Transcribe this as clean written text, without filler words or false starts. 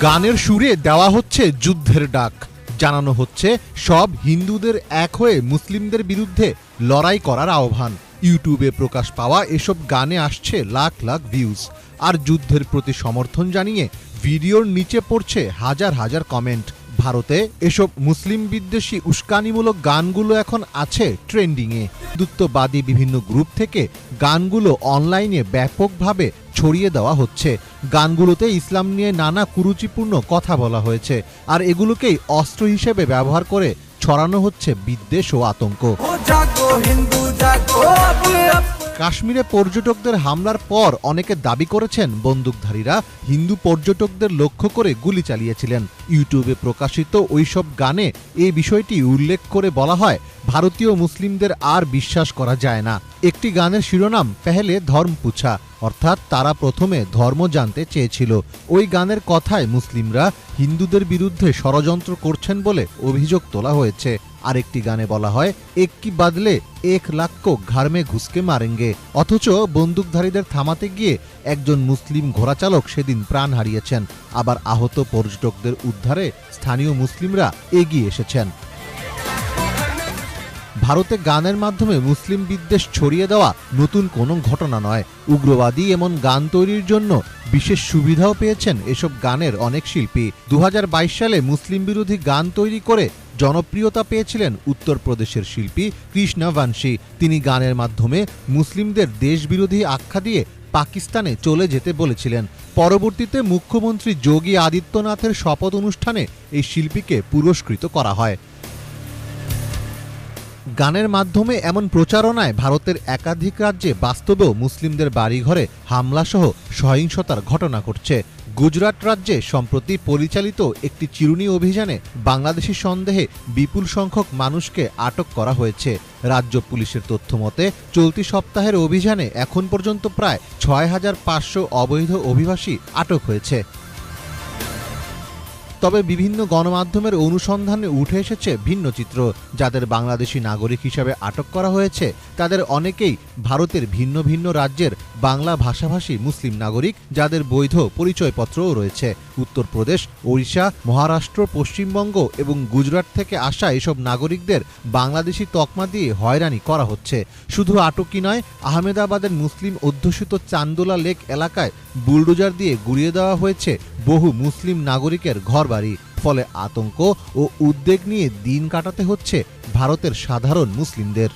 গানের সুরে দেওয়া হচ্ছে যুদ্ধের ডাক, জানানো হচ্ছে সব হিন্দুদের এক হয়ে মুসলিমদের বিরুদ্ধে লড়াই করার আহ্বান। ইউটিউবে প্রকাশ পাওয়া এসব গানে আসছে লাখ লাখ ভিউজ, আর যুদ্ধের প্রতি সমর্থন জানিয়ে ভিডিওর নিচে পড়ছে হাজার হাজার কমেন্ট। ভারতে এসব মুসলিম বিদ্বেষী উস্কানিমূলক গানগুলো এখন আছে ট্রেন্ডিংয়ে। হিন্দুত্ববাদী বিভিন্ন গ্রুপ থেকে গানগুলো অনলাইনে ব্যাপকভাবে ছড়িয়ে দেওয়া হচ্ছে। গানগুলোতে ইসলাম নিয়ে নানা কুরুচিপূর্ণ কথা বলা হয়েছে, আর এগুলোকেই অস্ত্র হিসেবে ব্যবহার করে ছড়ানো হচ্ছে বিদ্বেষ ও আতঙ্ক। কাশ্মীরে পর্যটকদের হামলার পর অনেকে দাবি করেছেন বন্দুকধারীরা হিন্দু পর্যটকদের লক্ষ্য করে গুলি চালিয়েছিলেন। ইউটিউবে প্রকাশিত ওইসব গানে এই বিষয়টি উল্লেখ করে বলা হয়, ভারতীয় মুসলিমদের আর বিশ্বাস করা যায় না। একটি গানের শিরোনাম পেহেলে ধর্ম পুছা, অর্থাৎ তারা প্রথমে ধর্ম জানতে চেয়েছিল। ওই গানের কথায় মুসলিমরা হিন্দুদের বিরুদ্ধে ষড়যন্ত্র করছেন বলে অভিযোগ তোলা হয়েছে। আরেকটি গানে বলা হয়, এক কি বাদলে 1 লাখ কো ঘর মে ঘুসকে মারেঙ্গে, অথচ বন্দুকধারীদের থামাতে গিয়ে একজন মুসলিম ঘোড়াচালক সেদিন প্রাণ হারিয়েছেন। আবার আহত পর্যটকদের উদ্ধারে স্থানীয় মুসলিমরা এগিয়ে এসেছেন। ভারতে গানের মাধ্যমে মুসলিম বিদ্বেষ ছড়িয়ে দেওয়া নতুন কোনো ঘটনা নয়। উগ্রবাদী এমন গান তৈরির জন্য বিশেষ সুবিধাও পেয়েছেন এসব গানের অনেক শিল্পী। 2022 সালে মুসলিম বিরোধী গান তৈরি করে জনপ্রিয়তা পেয়েছিলেন উত্তরপ্রদেশের শিল্পী কৃষ্ণা ভানশি। তিনি গানের মাধ্যমে মুসলিমদের দেশবিরোধী আখ্যা দিয়ে পাকিস্তানে চলে যেতে বলেছিলেন। পরবর্তীতে মুখ্যমন্ত্রী যোগী আদিত্যনাথের শপথ অনুষ্ঠানে এই শিল্পীকে পুরস্কৃত করা হয়। গানের মাধ্যমে এমন প্রচারণায় ভারতের একাধিক রাজ্যে বাস্তবেও মুসলিমদের বাড়িঘরে হামলাসহ সহিংসতার ঘটনা ঘটছে। গুজরাট রাজ্যে সম্প্রতি পরিচালিত একটি চিরুনি অভিযানে বাংলাদেশি সন্দেহে বিপুল সংখ্যক মানুষকে আটক করা হয়েছে। রাজ্য পুলিশের তথ্য মতে চলতি সপ্তাহের অভিযানে এখন পর্যন্ত প্রায় 6500 অবৈধ অভিবাসী আটক হয়েছে। তবে বিভিন্ন গণমাধ্যমের অনুসন্ধানে উঠে এসেছে ভিন্ন চিত্র। যাদের বাংলাদেশি নাগরিক হিসাবে আটক করা হয়েছে তাদের অনেকেই ভারতের ভিন্ন ভিন্ন রাজ্যের বাংলা ভাষাভাষী মুসলিম নাগরিক, যাদের বৈধ পরিচয়পত্রও রয়েছে। উত্তরপ্রদেশ, ওড়িশা, মহারাষ্ট্র, পশ্চিমবঙ্গ এবং গুজরাট থেকে আসা এসব নাগরিকদের বাংলাদেশি তকমা দিয়ে হয়রানি করা হচ্ছে। শুধু আটকই নয়, আহমেদাবাদের মুসলিম অধ্যুষিত চান্দোলা লেক এলাকায় বুলডোজার দিয়ে গুড়িয়ে দেওয়া হয়েছে বহু মুসলিম নাগরিকের ঘরবাড়ি। ফলে আতঙ্ক ও উদ্বেগ নিয়ে দিন কাটাতে হচ্ছে ভারতের সাধারণ মুসলিমদের।